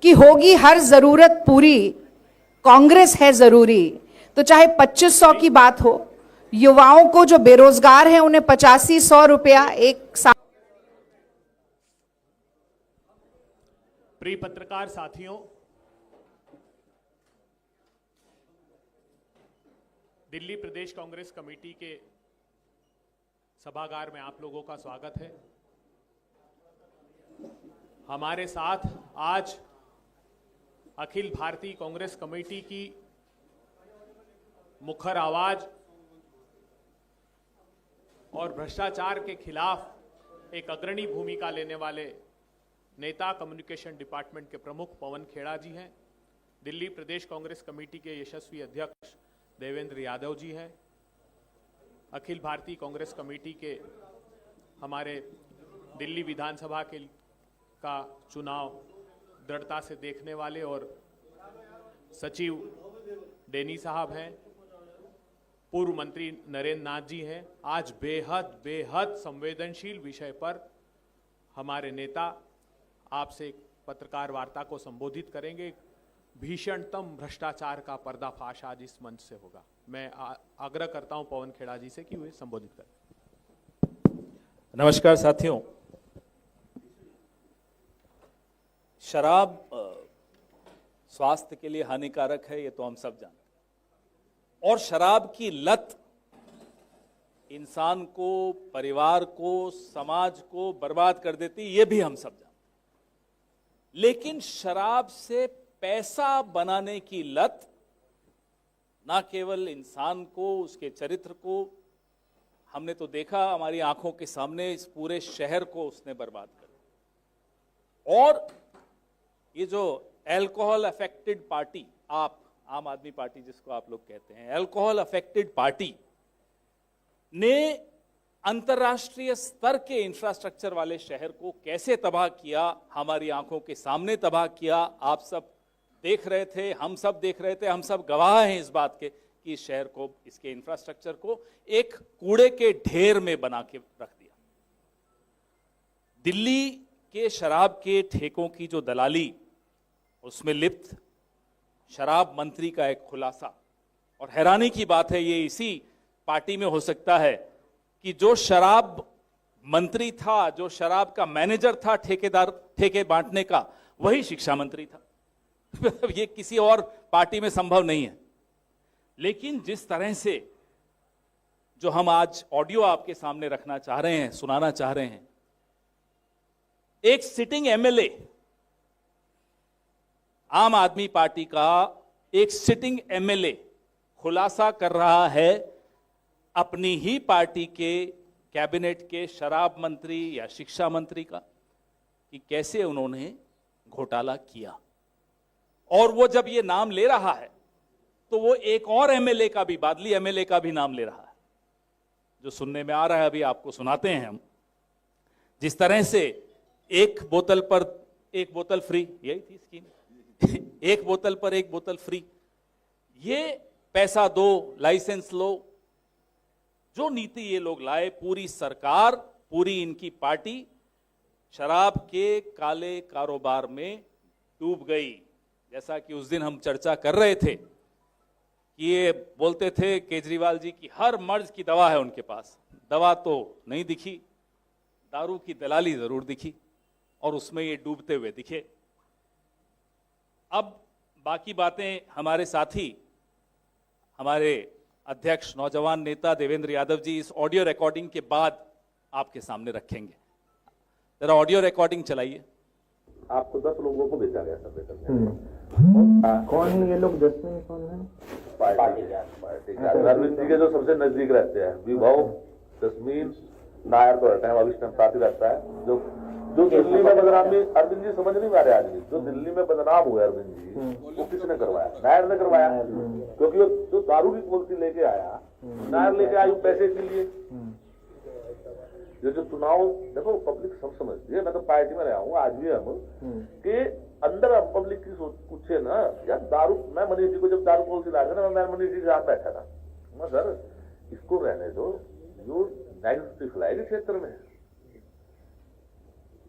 कि होगी हर जरूरत पूरी, कांग्रेस है जरूरी। तो चाहे 2500 की बात हो, युवाओं को जो बेरोजगार हैं उन्हें 85-100 रुपया एक साल। प्रिय पत्रकार साथियों, दिल्ली प्रदेश कांग्रेस कमेटी के सभागार में आप लोगों का स्वागत है। हमारे साथ आज अखिल भारतीय कांग्रेस कमेटी की मुखर आवाज और भ्रष्टाचार के खिलाफ एक अग्रणी भूमिका लेने वाले नेता कम्युनिकेशन डिपार्टमेंट के प्रमुख पवन खेड़ा जी हैं। दिल्ली प्रदेश कांग्रेस कमेटी के यशस्वी अध्यक्ष देवेंद्र यादव जी हैं। अखिल भारतीय कांग्रेस कमेटी के हमारे दिल्ली विधानसभा का चुनाव दृढ़ता से देखने वाले और सचिव डेनी साहब हैं। पूर्व मंत्री नरेंद्र नाथ जी हैं। आज बेहद संवेदनशील विषय पर हमारे नेता आपसे एक पत्रकार वार्ता को संबोधित करेंगे। भीषणतम भ्रष्टाचार का पर्दाफाश आज इस मंच से होगा। मैं आग्रह करता हूं पवन खेड़ा जी से कि वे संबोधित करें। नमस्कार साथियों, शराब स्वास्थ्य के लिए हानिकारक है, ये तो हम सब जानते हैं। और शराब की लत इंसान को, परिवार को, समाज को बर्बाद कर देती, ये भी हम सब जानते हैं। लेकिन शराब से पैसा बनाने की लत ना केवल इंसान को, उसके चरित्र को, हमने तो देखा हमारी आंखों के सामने, इस पूरे शहर को उसने बर्बाद कर दिया। और ये जो अल्कोहल अफेक्टेड पार्टी, आप आम आदमी पार्टी जिसको आप लोग कहते हैं, अल्कोहल अफेक्टेड पार्टी ने अंतर्राष्ट्रीय स्तर के इंफ्रास्ट्रक्चर वाले शहर को कैसे तबाह किया, हमारी आंखों के सामने तबाह किया। आप सब देख रहे थे, हम सब देख रहे थे, हम सब गवाह हैं इस बात के कि इस शहर को, इसके इंफ्रास्ट्रक्चर को एक कूड़े के ढेर में बना के रख दिया। दिल्ली के शराब के ठेकों की जो दलाली, उसमें लिप्त शराब मंत्री का एक खुलासा। और हैरानी की बात है, ये इसी पार्टी में हो सकता है कि जो शराब मंत्री था, जो शराब का मैनेजर था ठेके बांटने का, वही शिक्षा मंत्री था। ये किसी और पार्टी में संभव नहीं है। लेकिन जिस तरह से जो हम आज ऑडियो आपके सामने रखना चाह रहे हैं, सुनाना चाह रहे हैं, एक सिटिंग एमएलए, आम आदमी पार्टी का एक सिटिंग एमएलए खुलासा कर रहा है अपनी ही पार्टी के कैबिनेट के शराब मंत्री या शिक्षा मंत्री का, कि कैसे उन्होंने घोटाला किया। और वो जब ये नाम ले रहा है तो वो एक और एमएलए का भी, बादली एमएलए का भी नाम ले रहा है, जो सुनने में आ रहा है, अभी आपको सुनाते हैं हम। जिस तरह से एक बोतल पर एक बोतल फ्री, यही थी स्कीम, एक बोतल पर एक बोतल फ्री, ये पैसा दो, लाइसेंस लो, जो नीति ये लोग लाए, पूरी सरकार, पूरी इनकी पार्टी शराब के काले कारोबार में डूब गई। जैसा कि उस दिन हम चर्चा कर रहे थे कि ये बोलते थे केजरीवाल जी की हर मर्ज की दवा है उनके पास, दवा तो नहीं दिखी, दारू की दलाली जरूर दिखी, और उसमें ये डूबते हुए दिखे। अब बाकी बातें हमारे साथी, हमारे अध्यक्ष नौजवान नेता देवेंद्र यादव जी इस ऑडियो रिकॉर्डिंग के बाद आपके सामने रखेंगे। जरा ऑडियो रिकॉर्डिंग चलाइए। आपको 10 लोगों को भेजा गया सर्वे करने। कौन है ये लोग? 10 में कौन है? पार्टी के अरविंद जी के जो सबसे नजदीक रहते हैं, विभव, जस्मीन, नायर तो हर टाइम अविष्टम साथ ही रहता है। जो दिल्ली में बदनामी, अरविंद जी समझ नहीं पा रहे आज भी, जो दिल्ली में बदनाम हुए अरविंद जी, वो किसने करवाया? नायर ने करवाया। क्योंकि वो जो दारू की पॉलिसी लेके आया, नायर लेके आयु पैसे के लिए। जो चुनाव देखो, पब्लिक सब समझती है। मैं तो पार्टी में रहा हूँ, आज भी हम कि अंदर पब्लिक की पूछे ना यार, दारू, मैं मनीष जी को जब दारू पॉलिसी ला ना, मैं मनीष जी के साथ बैठा था, मैं सर इसको रहने दो, जो नेगेटिव फैलाएगी क्षेत्र में।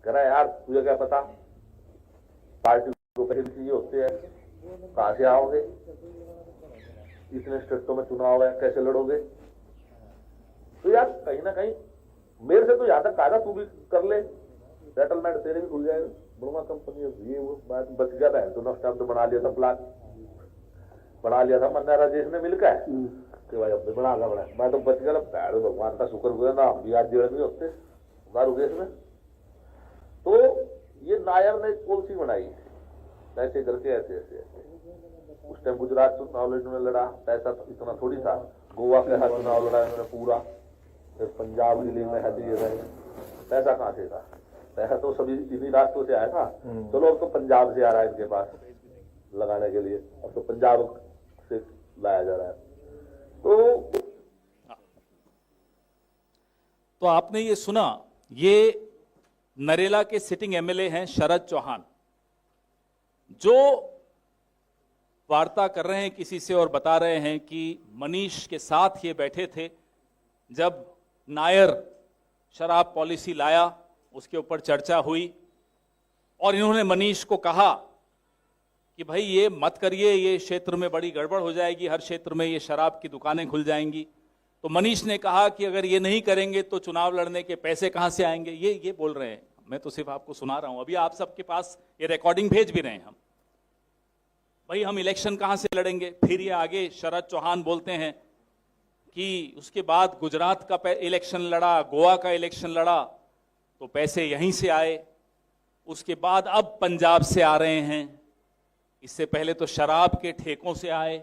कह रहा यार तुझे क्या पता, पार्टी को पैसे चाहिए होते हैं, कहाँ से आओगे? इतने स्टेटों में चुनाव है, कैसे लड़ोगे? तो यार कहीं ना कहीं मेरे से तो यहाँ तक कहा तू भी कर ले, सेटलमेंट तेरे भी खुल जाएगा, बड़ा कंपनी ये वो बात बच गया था। तो नेक्स्ट टाइम तो बना लिया था प्लान, बना लिया था मन्ना राजेश ने मिलकर कि भाई अब बना मैं तो बच गया। पैर भगवान का शुक्र हुआ ना, हम भी आज जेल में होते दारू केस में। तो ये नायर ने पॉलिसी बनाई, ऐसे करके ऐसे ऐसे ऐसे। उस टाइम गुजरात चुनाव इन्होंने लड़ा, पैसा तो इतना थोड़ी था। गोवा के हर चुनाव लड़ा इन्होंने पूरा, फिर पंजाब दिल्ली में है दिए गए। पैसा कहाँ से था? पैसा तो सभी इन्हीं रास्तों से आया था। चलो अब तो पंजाब से आ रहा है इनके पास लगाने के लिए, अब तो पंजाब से लाया जा रहा है। तो आपने ये सुना, ये नरेला के सिटिंग एमएलए हैं शरद चौहान, जो वार्ता कर रहे हैं किसी से और बता रहे हैं कि मनीष के साथ ये बैठे थे जब नायर शराब पॉलिसी लाया, उसके ऊपर चर्चा हुई और इन्होंने मनीष को कहा कि भाई ये मत करिए, ये क्षेत्र में बड़ी गड़बड़ हो जाएगी, हर क्षेत्र में ये शराब की दुकानें खुल जाएंगी। तो मनीष ने कहा कि अगर ये नहीं करेंगे तो चुनाव लड़ने के पैसे कहां से आएंगे। ये बोल रहे हैं, मैं तो सिर्फ आपको सुना रहा हूं। अभी आप सबके पास ये रिकॉर्डिंग भेज भी रहे हैं हम। भाई हम इलेक्शन कहां से लड़ेंगे? फिर ये आगे शरद चौहान बोलते हैं कि उसके बाद गुजरात का इलेक्शन लड़ा, गोवा का इलेक्शन लड़ा, तो पैसे यहीं से आए। उसके बाद अब पंजाब से आ रहे हैं, इससे पहले तो शराब के ठेकों से आए।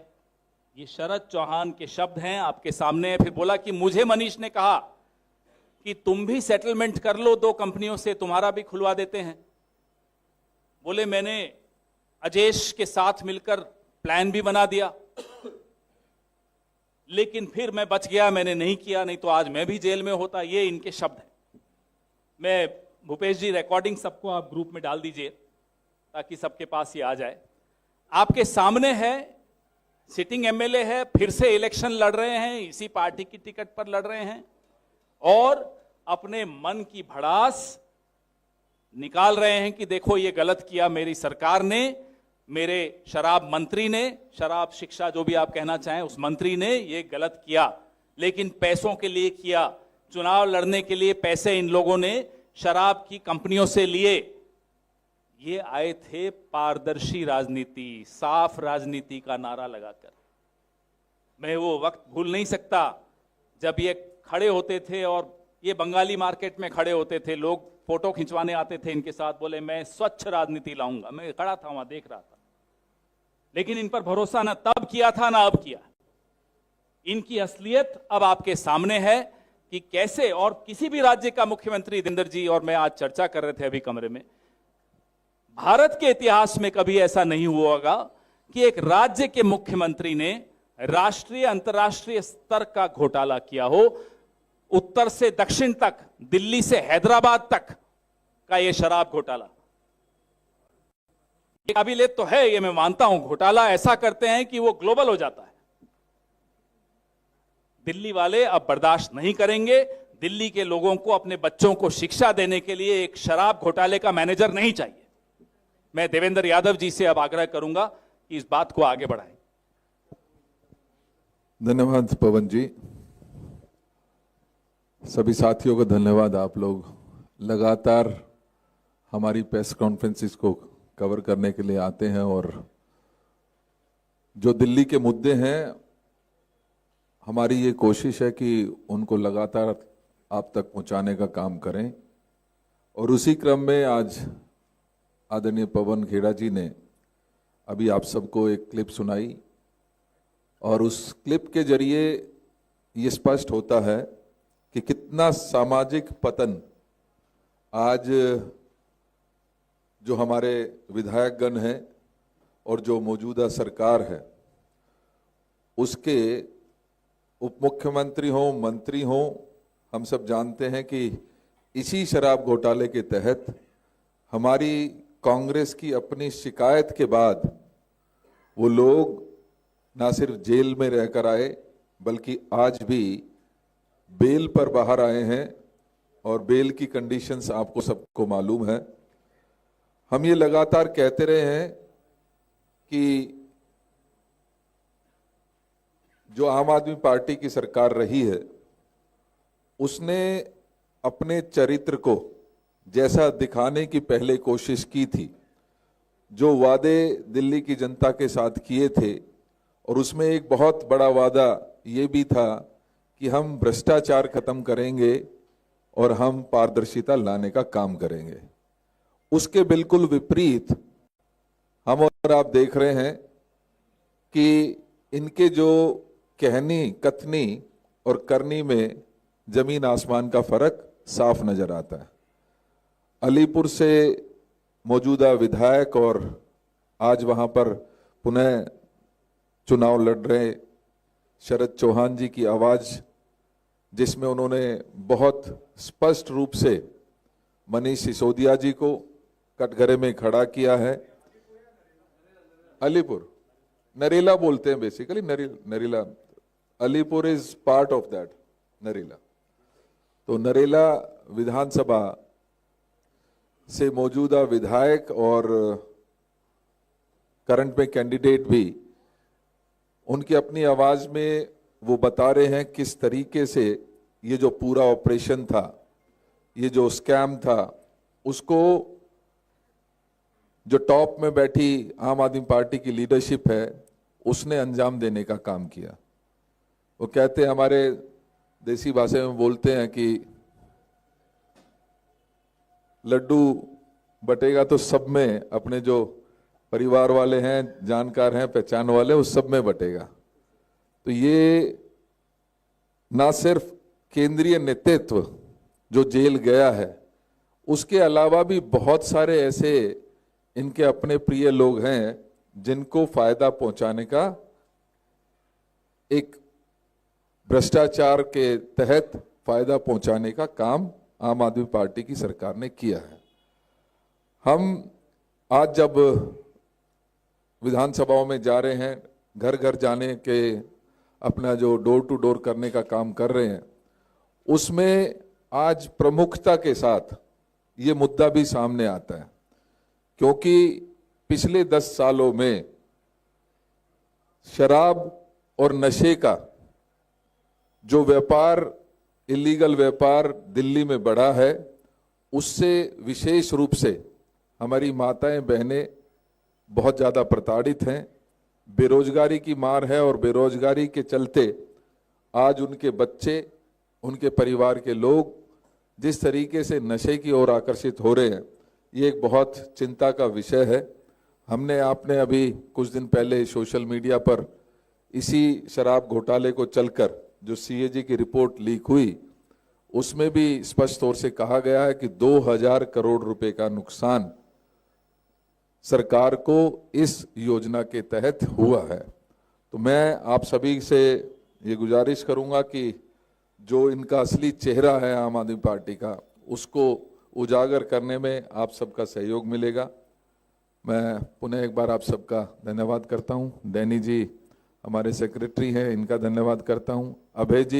ये शरद चौहान के शब्द हैं, आपके सामने। फिर बोला कि मुझे मनीष ने कहा कि तुम भी सेटलमेंट कर लो 2 कंपनियों से, तुम्हारा भी खुलवा देते हैं। बोले मैंने अजेश के साथ मिलकर प्लान भी बना दिया, लेकिन फिर मैं बच गया, मैंने नहीं किया, नहीं तो आज मैं भी जेल में होता। ये इनके शब्द हैं। मैं भूपेश जी रिकॉर्डिंग सबको आप ग्रुप में डाल दीजिए ताकि सबके पास ये आ जाए। आपके सामने है, सिटिंग एमएलए है, फिर से इलेक्शन लड़ रहे हैं, इसी पार्टी की टिकट पर लड़ रहे हैं और अपने मन की भड़ास निकाल रहे हैं कि देखो ये गलत किया मेरी सरकार ने, मेरे शराब मंत्री ने, शराब शिक्षा जो भी आप कहना चाहें उस मंत्री ने ये गलत किया, लेकिन पैसों के लिए किया। चुनाव लड़ने के लिए पैसे इन लोगों ने शराब की कंपनियों से लिए। ये आए थे पारदर्शी राजनीति, साफ राजनीति का नारा लगाकर। मैं वो वक्त भूल नहीं सकता जब ये खड़े होते थे और ये बंगाली मार्केट में खड़े होते थे, लोग फोटो खिंचवाने आते थे इनके साथ, बोले मैं स्वच्छ राजनीति लाऊंगा। मैं खड़ा था वहां, देख रहा था, लेकिन इन पर भरोसा ना तब किया था ना अब किया। इनकी असलियत अब आपके सामने है कि कैसे, और किसी भी राज्य का मुख्यमंत्री, देवेंद्र जी और मैं आज चर्चा कर रहे थे अभी कमरे में, भारत के इतिहास में कभी ऐसा नहीं हुआ होगा कि एक राज्य के मुख्यमंत्री ने राष्ट्रीय अंतर्राष्ट्रीय स्तर का घोटाला किया हो। उत्तर से दक्षिण तक, दिल्ली से हैदराबाद तक का यह शराब घोटाला, ये काबिलियत तो है, ये मैं मानता हूं। घोटाला ऐसा करते हैं कि वो ग्लोबल हो जाता है। दिल्ली वाले अब बर्दाश्त नहीं करेंगे। दिल्ली के लोगों को, अपने बच्चों को शिक्षा देने के लिए एक शराब घोटाले का मैनेजर नहीं चाहिए। मैं देवेंद्र यादव जी से अब आग्रह करूंगा कि इस बात को आगे बढ़ाएं। धन्यवाद पवन जी। सभी साथियों को धन्यवाद। आप लोग लगातार हमारी प्रेस कॉन्फ्रेंसिस को कवर करने के लिए आते हैं और जो दिल्ली के मुद्दे हैं, हमारी ये कोशिश है कि उनको लगातार आप तक पहुंचाने का काम करें। और उसी क्रम में आज आदरणीय पवन खेड़ा जी ने अभी आप सबको एक क्लिप सुनाई और उस क्लिप के जरिए ये स्पष्ट होता है कि कितना सामाजिक पतन आज जो हमारे विधायकगण हैं और जो मौजूदा सरकार है उसके उप मुख्यमंत्री हों, मंत्री हों, हम सब जानते हैं कि इसी शराब घोटाले के तहत हमारी कांग्रेस की अपनी शिकायत के बाद वो लोग ना सिर्फ जेल में रहकर आए बल्कि आज भी बेल पर बाहर आए हैं और बेल की कंडीशंस आपको सबको मालूम है। हम ये लगातार कहते रहे हैं कि जो आम आदमी पार्टी की सरकार रही है उसने अपने चरित्र को जैसा दिखाने की पहले कोशिश की थी, जो वादे दिल्ली की जनता के साथ किए थे, और उसमें एक बहुत बड़ा वादा ये भी था कि हम भ्रष्टाचार खत्म करेंगे और हम पारदर्शिता लाने का काम करेंगे। उसके बिल्कुल विपरीत हम और आप देख रहे हैं कि इनके जो कहनी, कथनी और करनी में जमीन आसमान का फर्क साफ नजर आता है। अलीपुर से मौजूदा विधायक और आज वहां पर पुनः चुनाव लड़ रहे शरद चौहान जी की आवाज, जिसमें उन्होंने बहुत स्पष्ट रूप से मनीष सिसोदिया जी को कटघरे में खड़ा किया है। अलीपुर, नरेला बोलते हैं basically, Narela, Alipur is part of that Narela. तो नरेला विधानसभा से मौजूदा विधायक और करंट में कैंडिडेट भी, उनकी अपनी आवाज में वो बता रहे हैं किस तरीके से ये जो पूरा ऑपरेशन था, ये जो स्कैम था, उसको जो टॉप में बैठी आम आदमी पार्टी की लीडरशिप है उसने अंजाम देने का काम किया। वो कहते हैं, हमारे देसी भाषा में बोलते हैं कि लड्डू बटेगा तो सब में, अपने जो परिवार वाले हैं, जानकार हैं, पहचान वाले, उस सब में बटेगा। तो ये ना सिर्फ केंद्रीय नेतृत्व जो जेल गया है, उसके अलावा भी बहुत सारे ऐसे इनके अपने प्रिय लोग हैं जिनको फायदा पहुंचाने का, एक भ्रष्टाचार के तहत फायदा पहुंचाने का काम आम आदमी पार्टी की सरकार ने किया है। हम आज जब विधानसभाओं में जा रहे हैं, घर घर जाने के अपना जो डोर टू डोर करने का काम कर रहे हैं, उसमें आज प्रमुखता के साथ ये मुद्दा भी सामने आता है, क्योंकि पिछले 10 सालों में शराब और नशे का जो व्यापार, इलीगल व्यापार दिल्ली में बढ़ा है, उससे विशेष रूप से हमारी माताएं, बहनें बहुत ज़्यादा प्रताड़ित हैं। बेरोजगारी की मार है और बेरोजगारी के चलते आज उनके बच्चे, उनके परिवार के लोग जिस तरीके से नशे की ओर आकर्षित हो रहे हैं, ये एक बहुत चिंता का विषय है। आपने अभी कुछ दिन पहले सोशल मीडिया पर इसी शराब घोटाले को चलकर जो सीएजी की रिपोर्ट लीक हुई, उसमें भी स्पष्ट तौर से कहा गया है कि 2000 करोड़ रुपए का नुकसान सरकार को इस योजना के तहत हुआ है। तो मैं आप सभी से ये गुजारिश करूंगा कि जो इनका असली चेहरा है आम आदमी पार्टी का, उसको उजागर करने में आप सबका सहयोग मिलेगा। मैं पुनः एक बार आप सबका धन्यवाद करता हूं। डैनी जी हमारे सेक्रेटरी हैं, इनका धन्यवाद करता हूं। अभय जी